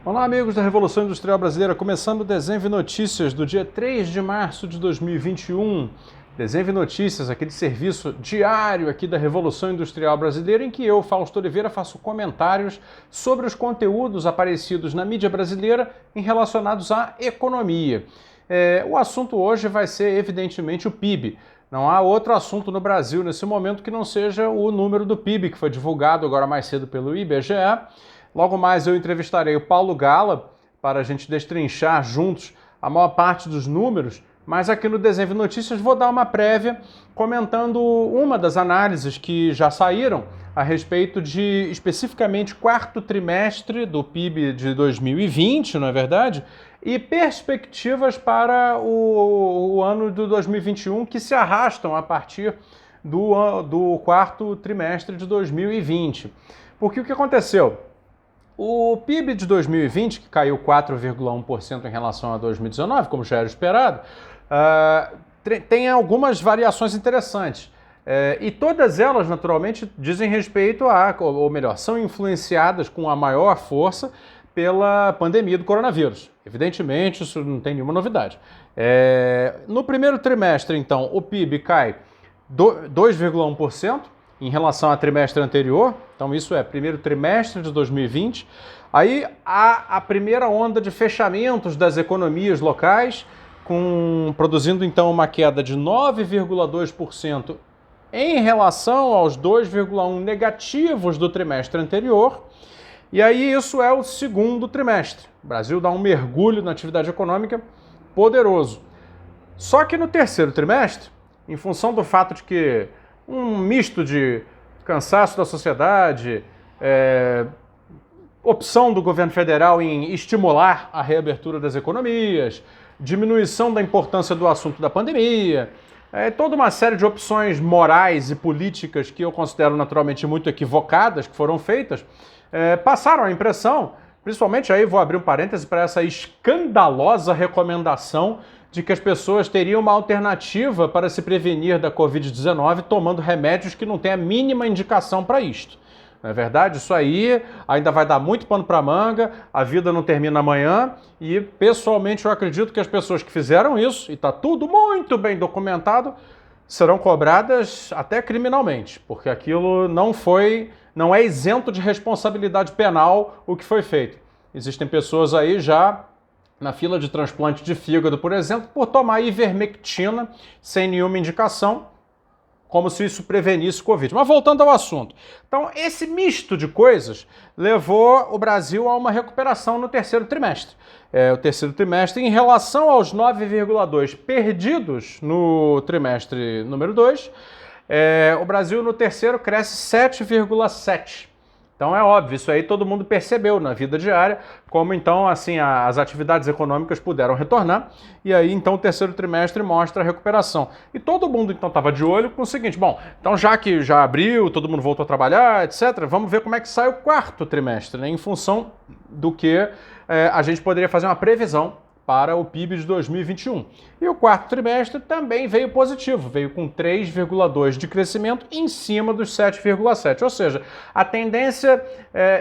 Olá, amigos da Revolução Industrial Brasileira, começando o Desenve Notícias do dia 3 de março de 2021. Desenve Notícias, aquele serviço diário aqui da Revolução Industrial Brasileira, em que eu, Fausto Oliveira, faço comentários sobre os conteúdos aparecidos na mídia brasileira relacionados à economia. O assunto hoje vai ser, evidentemente, o PIB. Não há outro assunto no Brasil nesse momento que não seja o número do PIB, que foi divulgado agora mais cedo pelo IBGE. Logo mais eu entrevistarei o Paulo Gala para a gente destrinchar juntos a maior parte dos números, mas aqui no Desenve Notícias vou dar uma prévia comentando uma das análises que já saíram a respeito de, especificamente, quarto trimestre do PIB de 2020, não é verdade? E perspectivas para o ano de 2021 que se arrastam a partir do quarto trimestre de 2020. Porque o que aconteceu? O PIB de 2020, que caiu 4,1% em relação a 2019, como já era esperado, tem algumas variações interessantes. E todas elas, naturalmente, dizem respeito ou melhor, são influenciadas com a maior força pela pandemia do coronavírus. Evidentemente, isso não tem nenhuma novidade. No primeiro trimestre, então, o PIB cai 2,1%, em relação ao trimestre anterior, então isso é primeiro trimestre de 2020. Aí há a primeira onda de fechamentos das economias locais, produzindo então uma queda de 9,2% em relação aos 2,1% negativos do trimestre anterior. E aí isso é o segundo trimestre. O Brasil dá um mergulho na atividade econômica poderoso. Só que no terceiro trimestre, em função do fato de que um misto de cansaço da sociedade, opção do governo federal em estimular a reabertura das economias, diminuição da importância do assunto da pandemia, toda uma série de opções morais e políticas que eu considero naturalmente muito equivocadas, que foram feitas, passaram a impressão, principalmente aí vou abrir um parêntese para essa escandalosa recomendação de que as pessoas teriam uma alternativa para se prevenir da Covid-19 tomando remédios que não têm a mínima indicação para isto. Não é verdade? Isso aí ainda vai dar muito pano para manga, a vida não termina amanhã e, pessoalmente, eu acredito que as pessoas que fizeram isso, e está tudo muito bem documentado, serão cobradas até criminalmente, porque aquilo não é isento de responsabilidade penal o que foi feito. Existem pessoas aí já na fila de transplante de fígado, por exemplo, por tomar ivermectina sem nenhuma indicação, como se isso prevenisse Covid. Mas voltando ao assunto. Então, esse misto de coisas levou o Brasil a uma recuperação no terceiro trimestre. O terceiro trimestre, em relação aos 9,2% perdidos no trimestre número 2, o Brasil no terceiro cresce 7,7%. Então é óbvio, isso aí todo mundo percebeu na vida diária, como então assim as atividades econômicas puderam retornar, e aí então o terceiro trimestre mostra a recuperação. E todo mundo então estava de olho com o seguinte, bom, então já que já abriu, todo mundo voltou a trabalhar, etc., vamos ver como é que sai o quarto trimestre, né, em função do que a gente poderia fazer uma previsão para o PIB de 2021. E o quarto trimestre também veio positivo, veio com 3,2% de crescimento em cima dos 7,7%. Ou seja, a tendência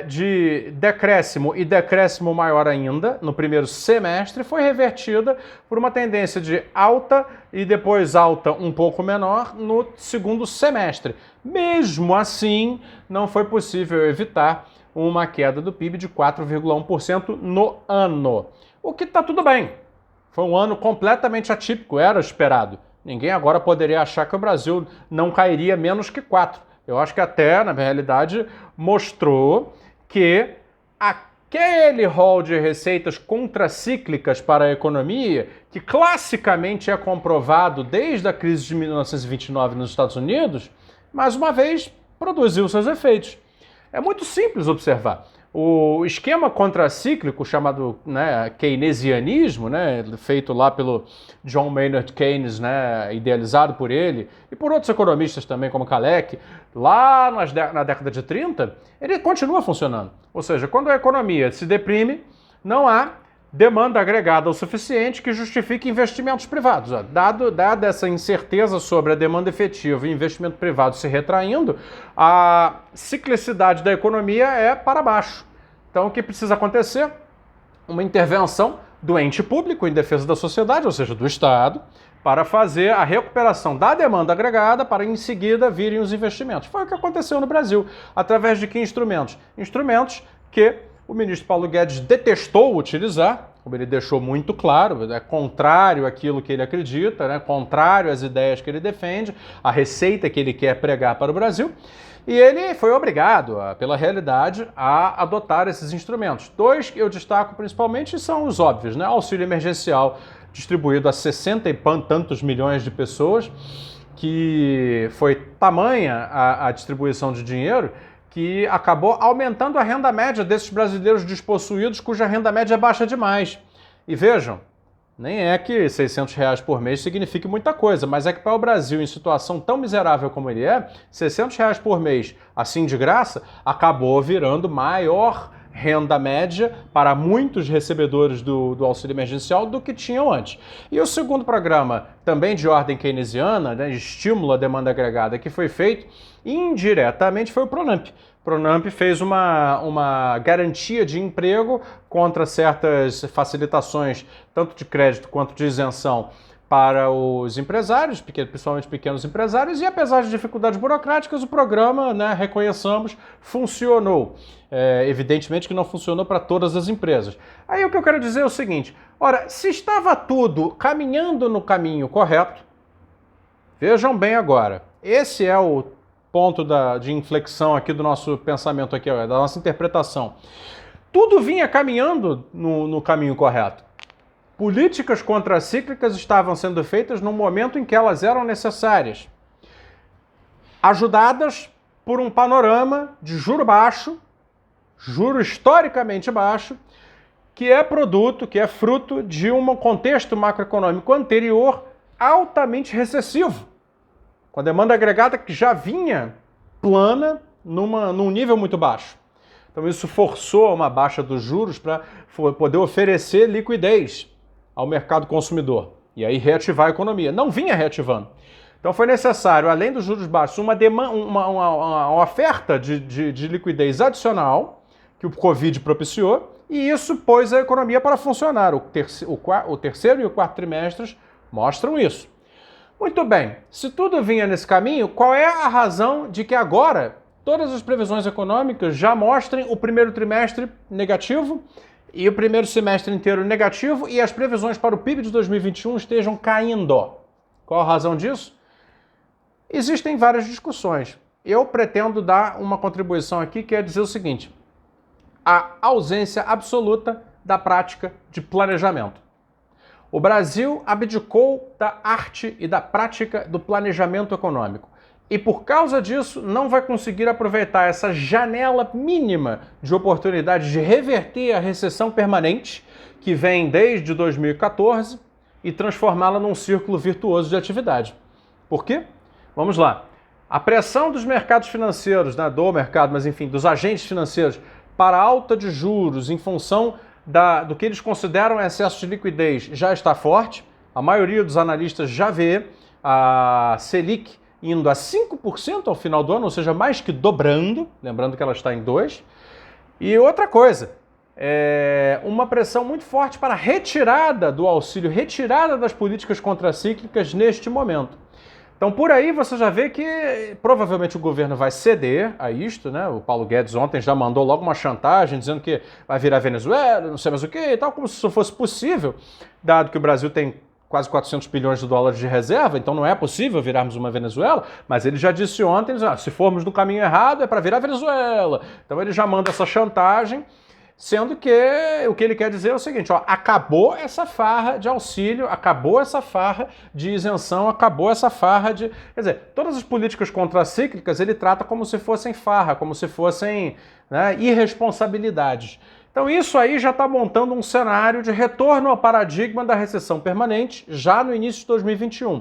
de decréscimo e decréscimo maior ainda no primeiro semestre foi revertida por uma tendência de alta e depois alta um pouco menor no segundo semestre. Mesmo assim, não foi possível evitar uma queda do PIB de 4,1% no ano. O que está tudo bem. Foi um ano completamente atípico, era esperado. Ninguém agora poderia achar que o Brasil não cairia menos que 4%. Eu acho que até, na realidade, mostrou que aquele rol de receitas contracíclicas para a economia, que classicamente é comprovado desde a crise de 1929 nos Estados Unidos, mais uma vez produziu seus efeitos. É muito simples observar. O esquema contracíclico, chamado keynesianismo, feito lá pelo John Maynard Keynes, idealizado por ele, e por outros economistas também, como Hayek, lá na década de 30, ele continua funcionando. Ou seja, quando a economia se deprime, não há demanda agregada o suficiente que justifique investimentos privados. Dada essa incerteza sobre a demanda efetiva e investimento privado se retraindo, a ciclicidade da economia é para baixo. Então, o que precisa acontecer? uma intervenção do ente público em defesa da sociedade, ou seja, do Estado, para fazer a recuperação da demanda agregada para em seguida virem os investimentos. Foi o que aconteceu no Brasil. Através de que instrumentos? Instrumentos que o ministro Paulo Guedes detestou utilizar, como ele deixou muito claro, é contrário àquilo que ele acredita, né? Contrário às ideias que ele defende, à receita que ele quer pregar para o Brasil. E ele foi obrigado, pela realidade, a adotar esses instrumentos. Dois que eu destaco principalmente são os óbvios, né? Auxílio emergencial distribuído a 60 e tantos milhões de pessoas, que foi tamanha a distribuição de dinheiro que acabou aumentando a renda média desses brasileiros despossuídos, cuja renda média é baixa demais. E vejam, nem é que R$600 por mês signifique muita coisa, mas é que para o Brasil, em situação tão miserável como ele é, R$600 por mês, assim de graça, acabou virando maior renda média para muitos recebedores do auxílio emergencial do que tinham antes. E o segundo programa, também de ordem keynesiana, né, de estímulo à demanda agregada, que foi feito indiretamente, foi o Pronamp. O Pronamp fez uma garantia de emprego contra certas facilitações, tanto de crédito quanto de isenção, para os empresários, principalmente pequenos empresários, e apesar de dificuldades burocráticas, o programa, né, reconheçamos, funcionou. Evidentemente que não funcionou para todas as empresas. Aí o que eu quero dizer é o seguinte, ora, se estava tudo caminhando no caminho correto, vejam bem agora, esse é o ponto de inflexão aqui do nosso pensamento, aqui, da nossa interpretação. Tudo vinha caminhando no caminho correto. Políticas contracíclicas estavam sendo feitas no momento em que elas eram necessárias, ajudadas por um panorama de juro baixo, juro historicamente baixo, que é fruto de um contexto macroeconômico anterior altamente recessivo, com a demanda agregada que já vinha plana num nível muito baixo. Então isso forçou uma baixa dos juros para poder oferecer liquidez ao mercado consumidor e aí reativar a economia. Não vinha reativando. Então foi necessário, além dos juros baixos, uma oferta de liquidez adicional que o Covid propiciou, e isso pôs a economia para funcionar. O terceiro e o quarto trimestres mostram isso. Muito bem, se tudo vinha nesse caminho, qual é a razão de que agora todas as previsões econômicas já mostrem o primeiro trimestre negativo e o primeiro semestre inteiro negativo e as previsões para o PIB de 2021 estejam caindo? Qual a razão disso? Existem várias discussões. Eu pretendo dar uma contribuição aqui que é dizer o seguinte: a ausência absoluta da prática de planejamento. O Brasil abdicou da arte e da prática do planejamento econômico. E por causa disso, não vai conseguir aproveitar essa janela mínima de oportunidade de reverter a recessão permanente, que vem desde 2014, e transformá-la num círculo virtuoso de atividade. Por quê? Vamos lá. A pressão dos mercados financeiros, né, do mercado, mas enfim, dos agentes financeiros, para alta de juros em função do que eles consideram excesso de liquidez já está forte. A maioria dos analistas já vê a Selic indo a 5% ao final do ano, ou seja, mais que dobrando, lembrando que ela está em 2%. E outra coisa, uma pressão muito forte para a retirada do auxílio, retirada das políticas contracíclicas neste momento. Então, por aí você já vê que provavelmente o governo vai ceder a isto, né? O Paulo Guedes ontem já mandou logo uma chantagem dizendo que vai virar Venezuela, não sei mais o que e tal, como se isso fosse possível, dado que o Brasil tem quase 400 bilhões de dólares de reserva, então não é possível virarmos uma Venezuela, mas ele já disse ontem, se formos no caminho errado é para virar Venezuela. Então ele já manda essa chantagem, sendo que o que ele quer dizer é o seguinte, ó, acabou essa farra de auxílio, acabou essa farra de isenção, acabou essa farra de... Quer dizer, todas as políticas contracíclicas ele trata como se fossem farra, como se fossem, né, irresponsabilidades. Então isso aí já está montando um cenário de retorno ao paradigma da recessão permanente já no início de 2021.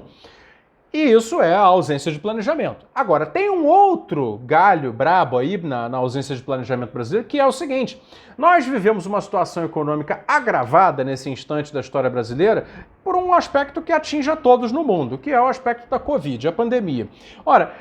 E isso é a ausência de planejamento. Agora, tem um outro galho brabo aí na ausência de planejamento brasileiro, que é o seguinte: nós vivemos uma situação econômica agravada nesse instante da história brasileira por um aspecto que atinge a todos no mundo, que é o aspecto da Covid, a pandemia. Ora,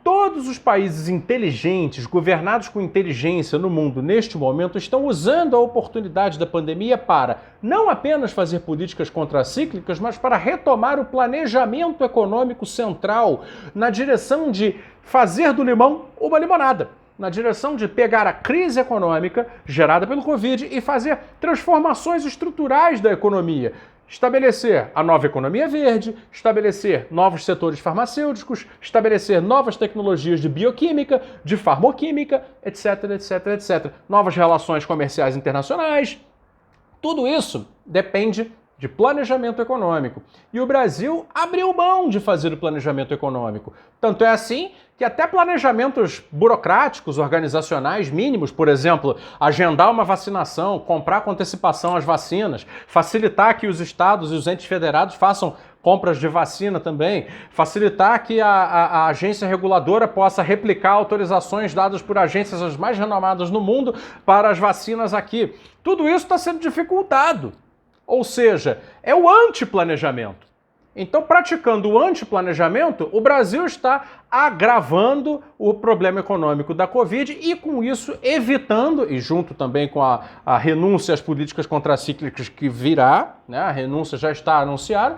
Todos os países inteligentes, governados com inteligência no mundo neste momento, estão usando a oportunidade da pandemia para não apenas fazer políticas contracíclicas, mas para retomar o planejamento econômico central na direção de fazer do limão uma limonada. Na direção de pegar a crise econômica gerada pelo Covid e fazer transformações estruturais da economia. Estabelecer a nova economia verde, estabelecer novos setores farmacêuticos, estabelecer novas tecnologias de bioquímica, de farmoquímica, etc, etc, etc. Novas relações comerciais internacionais. Tudo isso depende de planejamento econômico. E o Brasil abriu mão de fazer o planejamento econômico. Tanto é assim que até planejamentos burocráticos, organizacionais mínimos, por exemplo, agendar uma vacinação, comprar com antecipação as vacinas, facilitar que os estados e os entes federados façam compras de vacina também, facilitar que a agência reguladora possa replicar autorizações dadas por agências as mais renomadas no mundo para as vacinas aqui. Tudo isso está sendo dificultado. Ou seja, é o antiplanejamento. Então, praticando o antiplanejamento, o Brasil está agravando o problema econômico da Covid e, com isso, evitando, e junto também com a renúncia às políticas contracíclicas que virá, né, a renúncia já está anunciada,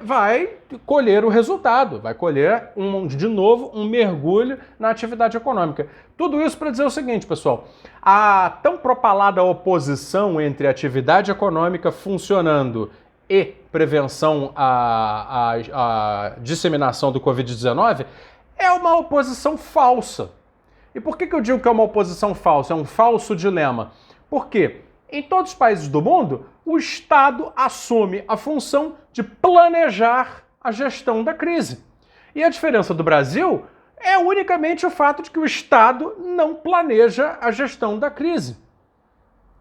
vai colher o resultado, vai colher, de novo, um mergulho na atividade econômica. Tudo isso para dizer o seguinte, pessoal, a tão propalada oposição entre atividade econômica funcionando e prevenção à disseminação do Covid-19 é uma oposição falsa. E por que eu digo que é uma oposição falsa? É um falso dilema. Por quê? Em todos os países do mundo, o Estado assume a função de planejar a gestão da crise. E a diferença do Brasil é unicamente o fato de que o Estado não planeja a gestão da crise.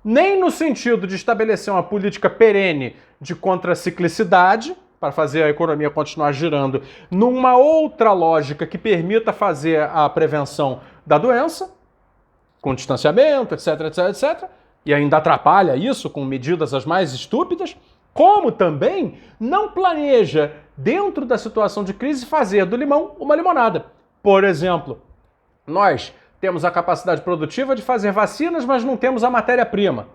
Nem no sentido de estabelecer uma política perene de contraciclicidade, para fazer a economia continuar girando numa outra lógica que permita fazer a prevenção da doença, com distanciamento, etc, etc, etc, e ainda atrapalha isso com medidas as mais estúpidas, como também não planeja, dentro da situação de crise, fazer do limão uma limonada. Por exemplo, nós temos a capacidade produtiva de fazer vacinas, mas não temos a matéria-prima.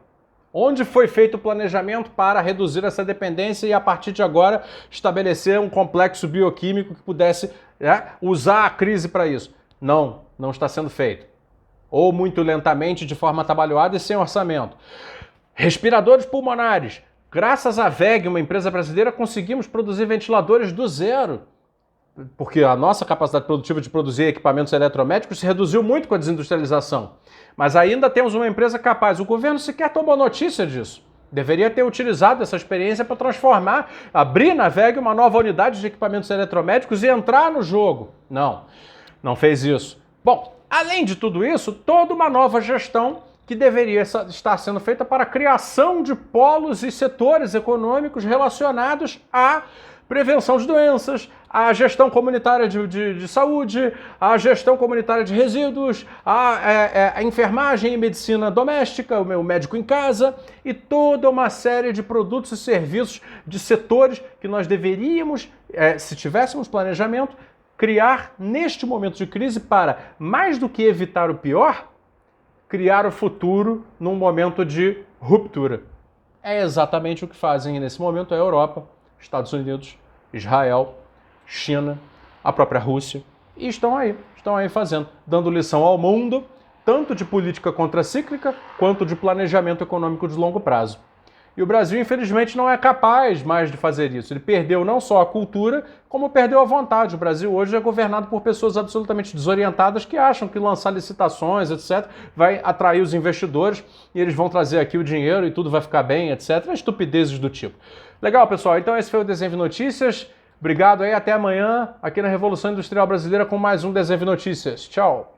Onde foi feito o planejamento para reduzir essa dependência e, a partir de agora, estabelecer um complexo bioquímico que pudesse usar a crise para isso? Não está sendo feito. Ou muito lentamente, de forma atabalhoada e sem orçamento. Respiradores pulmonares. Graças à WEG, uma empresa brasileira, conseguimos produzir ventiladores do zero. Porque a nossa capacidade produtiva de produzir equipamentos eletromédicos se reduziu muito com a desindustrialização. Mas ainda temos uma empresa capaz. O governo sequer tomou notícia disso. Deveria ter utilizado essa experiência para transformar, abrir na WEG uma nova unidade de equipamentos eletromédicos e entrar no jogo. Não fez isso. Bom, além de tudo isso, toda uma nova gestão que deveria estar sendo feita para a criação de polos e setores econômicos relacionados à prevenção de doenças, a gestão comunitária de saúde, a gestão comunitária de resíduos, a enfermagem e medicina doméstica, o meu médico em casa e toda uma série de produtos e serviços de setores que nós deveríamos, se tivéssemos planejamento, criar neste momento de crise para, mais do que evitar o pior, criar o futuro num momento de ruptura. É exatamente o que fazem nesse momento a Europa, Estados Unidos, Israel, China, a própria Rússia, e estão aí fazendo, dando lição ao mundo, tanto de política contracíclica, quanto de planejamento econômico de longo prazo. E o Brasil, infelizmente, não é capaz mais de fazer isso. Ele perdeu não só a cultura, como perdeu a vontade. O Brasil hoje é governado por pessoas absolutamente desorientadas que acham que lançar licitações, etc., vai atrair os investidores e eles vão trazer aqui o dinheiro e tudo vai ficar bem, etc. Estupidezes do tipo. Legal, pessoal. Então esse foi o Desenho de Notícias. Obrigado aí, até amanhã aqui na Revolução Industrial Brasileira com mais um Desenho de Notícias. Tchau!